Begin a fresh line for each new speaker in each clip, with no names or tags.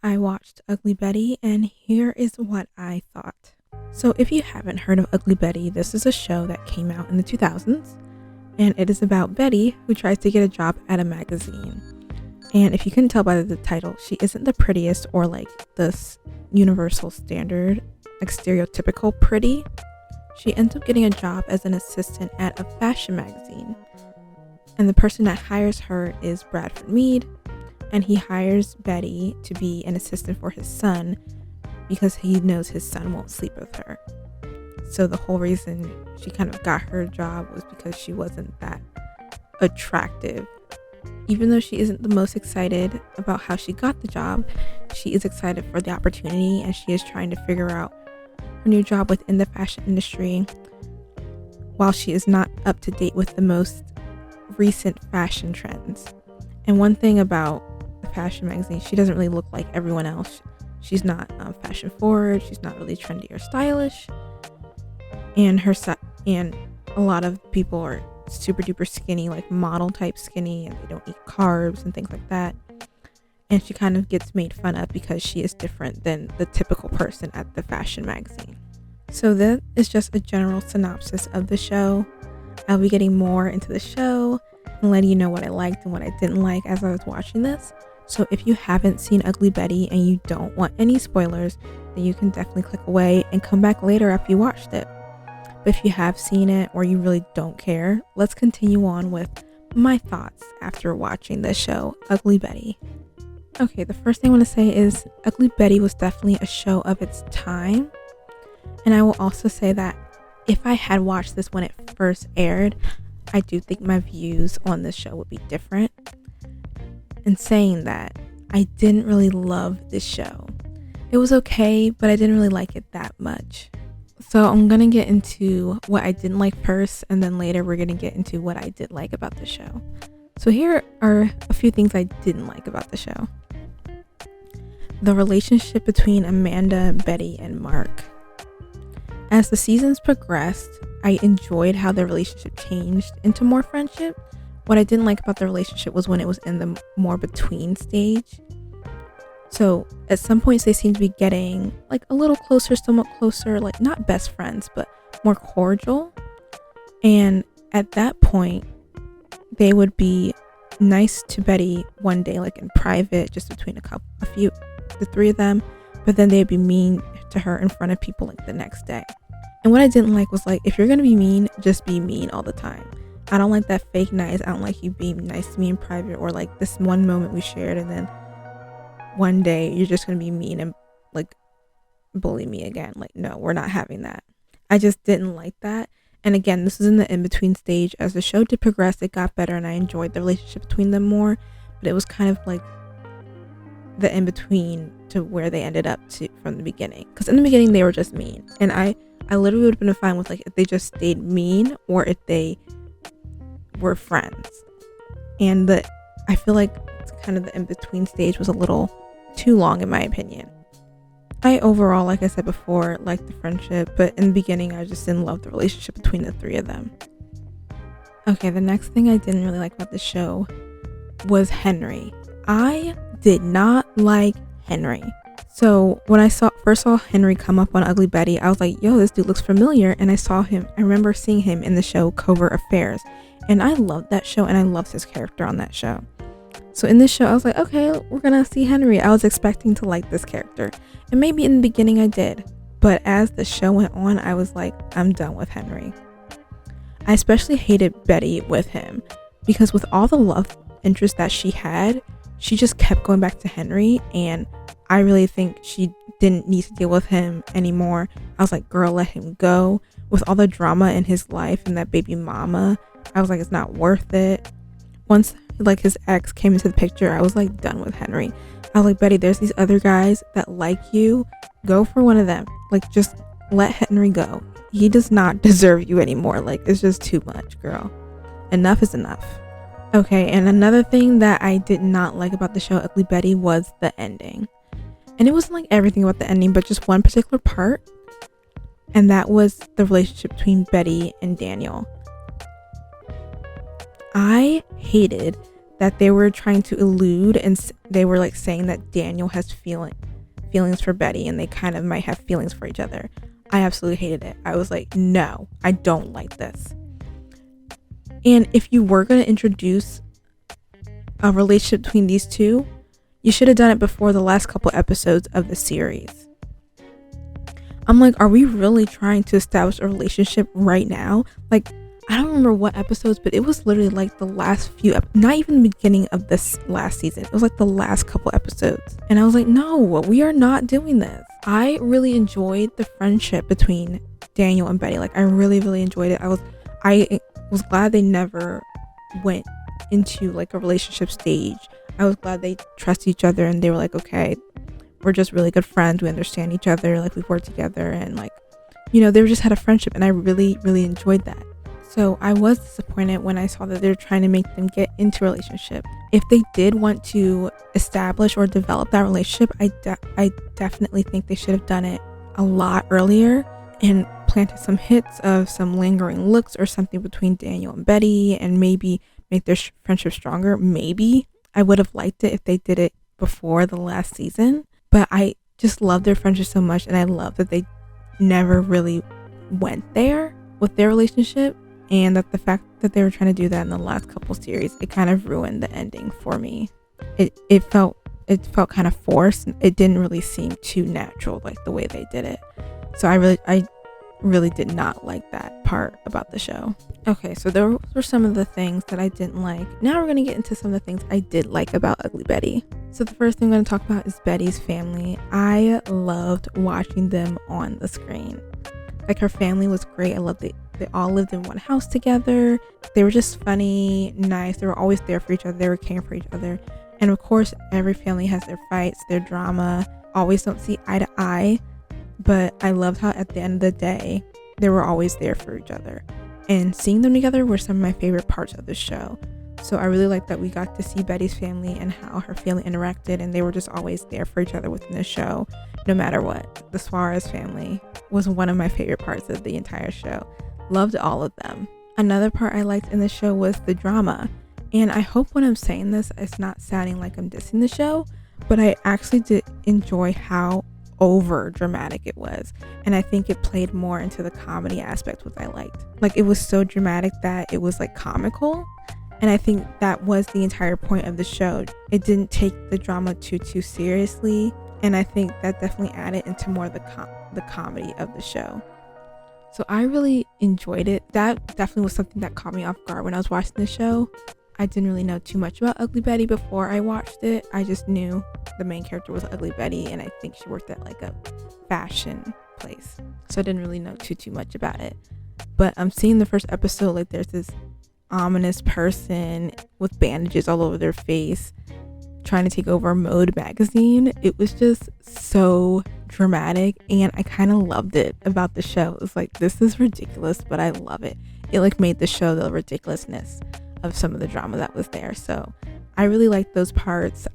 I watched Ugly Betty, and here is what I thought. So, if you haven't heard of Ugly Betty, this is a show that came out in the 2000s, and it is about Betty who tries to get a job at a magazine. And if you couldn't tell by the title, she isn't the prettiest or like this universal standard, like stereotypical pretty. She ends up getting a job as an assistant at a fashion magazine. And the person that hires her is Bradford Mead, and he hires Betty to be an assistant for his son because he knows his son won't sleep with her. So the whole reason she kind of got her job was because she wasn't that attractive. Even though she isn't the most excited about how she got the job, she is excited for the opportunity, and she is trying to figure out her new job within the fashion industry while she is not up to date with the most recent fashion trends. And one thing about the fashion magazine, she doesn't really look like everyone else. She's not fashion forward, she's not really trendy or stylish, and and a lot of people are super duper skinny, like model type skinny, and they don't eat carbs and things like that. And she kind of gets made fun of because she is different than the typical person at the fashion magazine. So that is just a general synopsis of the show. I'll be getting more into the show and letting you know what I liked and what I didn't like as I was watching this. So if you haven't seen Ugly Betty and you don't want any spoilers, then you can definitely click away and come back later after you watched it. But if you have seen it or you really don't care, let's continue on with my thoughts after watching this show, Ugly Betty. Okay, the first thing I want to say is Ugly Betty was definitely a show of its time. And I will also say that if I had watched this when it first aired, I do think my views on this show would be different. And saying that, I didn't really love this show. It was okay, but I didn't really like it that much. So I'm going to get into what I didn't like first, and then later we're going to get into what I did like about the show. So here are a few things I didn't like about the show. The relationship between Amanda, Betty, and Mark. As the seasons progressed, I enjoyed how their relationship changed into more friendship. What I didn't like about the relationship was when it was in the more between stage. So at some points they seem to be getting like a little closer, somewhat closer, like not best friends, but more cordial. And at that point, they would be nice to Betty one day, like in private, just between the three of them. But then they'd be mean to her in front of people like the next day. And what I didn't like was like, if you're going to be mean, just be mean all the time. I don't like that fake nice. I don't like you being nice to me in private, or like this one moment we shared and then one day you're just going to be mean and like bully me again. Like, no, we're not having that. I just didn't like that. And again, this is in the in-between stage. As the show did progress, it got better and I enjoyed the relationship between them more. But it was kind of like the in-between to where they ended up to from the beginning. Because in the beginning, they were just mean. And I literally would have been fine with like if they just stayed mean or if they were friends. And I feel like kind of the in-between stage was a little too long in my opinion. I overall, like I said before, liked the friendship, but in the beginning I just didn't love the relationship between the three of them. Okay, the next thing I didn't really like about the show was Henry. I did not like Henry. So when I first saw Henry come up on Ugly Betty, I was like, yo, this dude looks familiar. And I remember seeing him in the show Covert Affairs. And I loved that show and I loved his character on that show. So in this show, I was like, okay, we're going to see Henry. I was expecting to like this character. And maybe in the beginning I did. But as the show went on, I was like, I'm done with Henry. I especially hated Betty with him because with all the love interest that she had, she just kept going back to Henry. And I really think she didn't need to deal with him anymore. I was like, girl, let him go. With all the drama in his life and that baby mama, I was like, it's not worth it. Once like his ex came into the picture, I was like done with Henry. I was like, Betty, there's these other guys that like you. Go for one of them. Like, just let Henry go. He does not deserve you anymore. Like, it's just too much, girl. Enough is enough. Okay, and another thing that I did not like about the show Ugly Betty was the ending. And it wasn't like everything about the ending, but just one particular part. And that was the relationship between Betty and Daniel. I hated that they were trying to elude, and they were like saying that Daniel has feelings for Betty and they kind of might have feelings for each other. I absolutely hated it. I was like, no, I don't like this. And if you were going to introduce a relationship between these two, you should have done it before the last couple episodes of the series. I'm like, are we really trying to establish a relationship right now? Like, I don't remember what episodes, but it was literally like the last few, not even the beginning of this last season. It was like the last couple episodes. And I was like, no, we are not doing this. I really enjoyed the friendship between Daniel and Betty. Like, I really, really enjoyed it. I was glad they never went into like a relationship stage. I was glad they trusted each other and they were like, okay, we're just really good friends. We understand each other. Like, we've worked together and like, you know, they just had a friendship, and I really, really enjoyed that. So I was disappointed when I saw that they're trying to make them get into a relationship. If they did want to establish or develop that relationship, I definitely think they should have done it a lot earlier and planted some hits of some lingering looks or something between Daniel and Betty, and maybe make their friendship stronger. Maybe I would have liked it if they did it before the last season, but I just love their friendship so much, and I love that they never really went there with their relationship. And that the fact that they were trying to do that in the last couple series, it kind of ruined the ending for me. It felt kind of forced. It didn't really seem too natural, like the way they did it. So I really did not like that part about the show. Okay, so those were some of the things that I didn't like. Now we're going to get into some of the things I did like about Ugly Betty. So the first thing I'm going to talk about is Betty's family. I loved watching them on the screen. Like, her family was great. I loved it. They all lived in one house together. They were just funny, nice. They were always there for each other. They were caring for each other. And of course, every family has their fights, their drama. Always don't see eye to eye. But I loved how at the end of the day, they were always there for each other. And seeing them together were some of my favorite parts of the show. So I really liked that we got to see Betty's family and how her family interacted, and they were just always there for each other within the show, no matter what. The Suarez family was one of my favorite parts of the entire show. Loved all of them. Another part I liked in the show was the drama. And I hope when I'm saying this, it's not sounding like I'm dissing the show, but I actually did enjoy how over dramatic it was. And I think it played more into the comedy aspect, which I liked. Like, it was so dramatic that it was like comical. And I think that was the entire point of the show. It didn't take the drama too seriously. And I think that definitely added into more the comedy of the show. So I really enjoyed it. That definitely was something that caught me off guard when I was watching the show. I didn't really know too much about Ugly Betty before I watched it. I just knew the main character was Ugly Betty, and I think she worked at like a fashion place. So I didn't really know too much about it. But I'm seeing the first episode, like, there's this ominous person with bandages all over their face trying to take over Mode magazine. It was just so dramatic, and I kind of loved it about the show. It was like, this is ridiculous, but I love it. It like made the show the ridiculousness of some of the drama that was there. So I really liked those parts.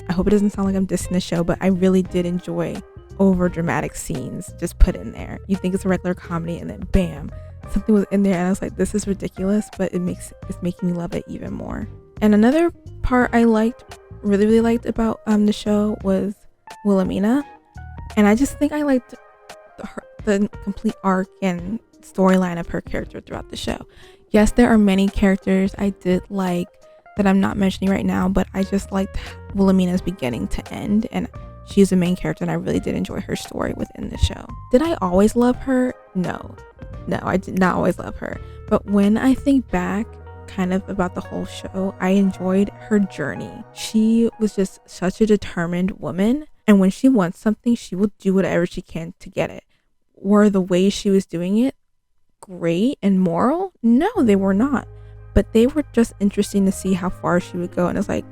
I hope it doesn't sound like I'm dissing the show, but I really did enjoy over dramatic scenes just put in there. You think it's a regular comedy, and then bam, something was in there, and I was like, this is ridiculous, but it's making me love it even more. And another part I really liked about the show was Wilhelmina. And I just think I liked the complete arc and storyline of her character throughout the show. Yes, there are many characters I did like that I'm not mentioning right now, but I just liked Wilhelmina's beginning to end, and she's the main character, and I really did enjoy her story within the show. Did I always love her? No, I did not always love her. But when I think back kind of about the whole show, I enjoyed her journey. She was just such a determined woman, and when she wants something, she will do whatever she can to get it. Were the way she was doing it great and moral? No, they were not. But they were just interesting to see how far she would go. And it's like,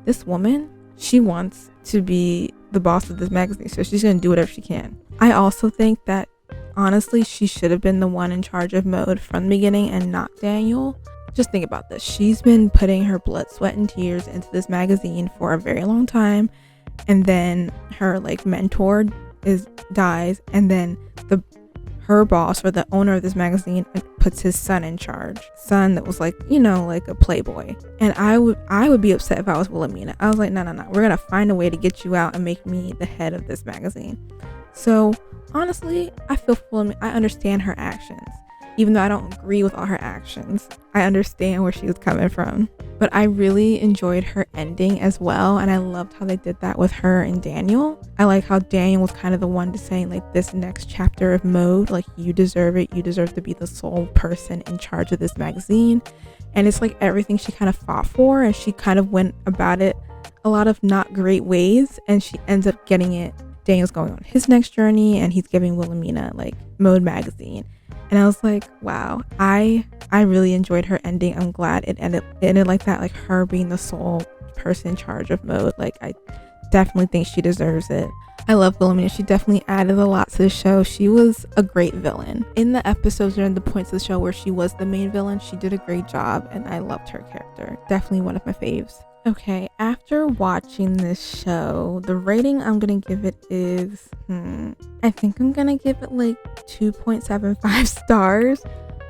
this woman, she wants to be the boss of this magazine, so she's going to do whatever she can. I also think that, honestly, she should have been the one in charge of Mode from the beginning and not Daniel. Just think about this. She's been putting her blood, sweat, and tears into this magazine for a very long time. And then her like mentor dies, and then her boss or the owner of this magazine puts his son in charge. Son that was like, you know, like a playboy. And I would be upset if I was Wilhelmina. I was like, no, we're gonna find a way to get you out and make me the head of this magazine. So honestly, I feel Wilhelmina. I understand her actions. Even though I don't agree with all her actions, I understand where she was coming from. But I really enjoyed her ending as well, and I loved how they did that with her and Daniel. I like how Daniel was kind of the one to say, like, this next chapter of Mode, like, you deserve it. You deserve to be the sole person in charge of this magazine. And it's like everything she kind of fought for, and she kind of went about it a lot of not great ways, and she ends up getting it. Daniel's going on his next journey, and he's giving Wilhelmina, like, Mode magazine. And I was like, wow, I really enjoyed her ending. I'm glad it ended like that, like her being the sole person in charge of Mode. Like, I definitely think she deserves it. I love Wilhelmina. She definitely added a lot to the show. She was a great villain. In the episodes during the points of the show where she was the main villain, she did a great job, and I loved her character. Definitely one of my faves. Okay, after watching this show, the rating I'm gonna give it is, I think I'm gonna give it like 2.75 stars.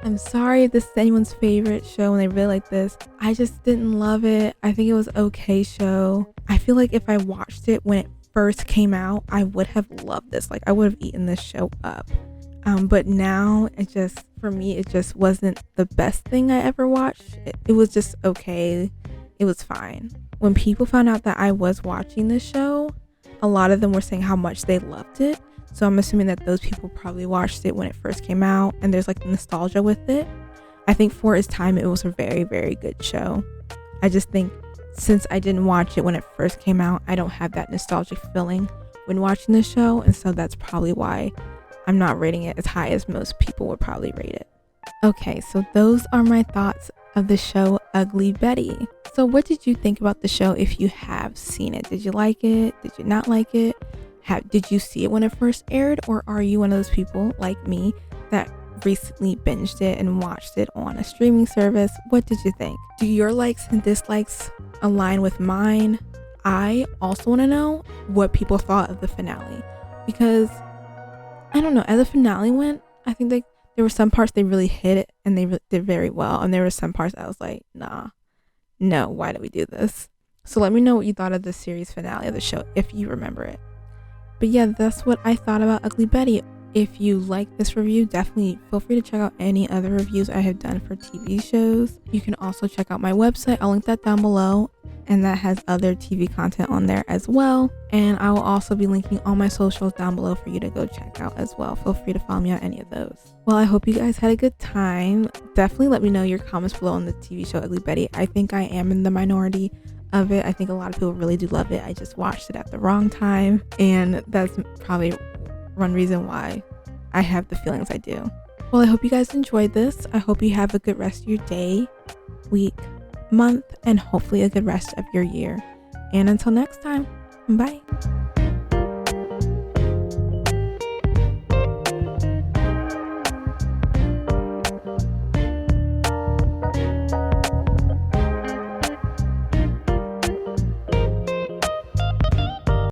I'm sorry if this is anyone's favorite show and they really like this. I just didn't love it. I think it was okay show. I feel like if I watched it when it first came out, I would have loved this. Like, I would have eaten this show up. But now for me, it just wasn't the best thing I ever watched. It was just okay. It was fine. When people found out that I was watching this show, a lot of them were saying how much they loved it. So I'm assuming that those people probably watched it when it first came out, and there's like nostalgia with it. I think for its time, it was a very, very good show. I just think since I didn't watch it when it first came out, I don't have that nostalgic feeling when watching the show. And so that's probably why I'm not rating it as high as most people would probably rate it. Okay, so those are my thoughts of the show Ugly Betty. So what did you think about the show if you have seen it? Did you like it? Did you not like it? Did you see it when it first aired? Or are you one of those people like me that recently binged it and watched it on a streaming service? What did you think? Do your likes and dislikes align with mine? I also want to know what people thought of the finale, because I don't know, as the finale went, I think there were some parts they really hit it and they did very well, and there were some parts I was like, no, why did we do this? So let me know what you thought of the series finale of the show if you remember it. But yeah, that's what I thought about Ugly Betty. If you like this review, definitely feel free to check out any other reviews I have done for TV shows. You can also check out my website. I'll link that down below, and that has other TV content on there as well. And I will also be linking all my socials down below for you to go check out as well. Feel free to follow me on any of those. Well, I hope you guys had a good time. Definitely let me know your comments below on the TV show Ugly Betty. I think I am in the minority of it. I think a lot of people really do love it. I just watched it at the wrong time, and that's probably one reason why I have the feelings I do. Well, I hope you guys enjoyed this. I hope you have a good rest of your day, week, month, and hopefully a good rest of your year. And until next time, bye.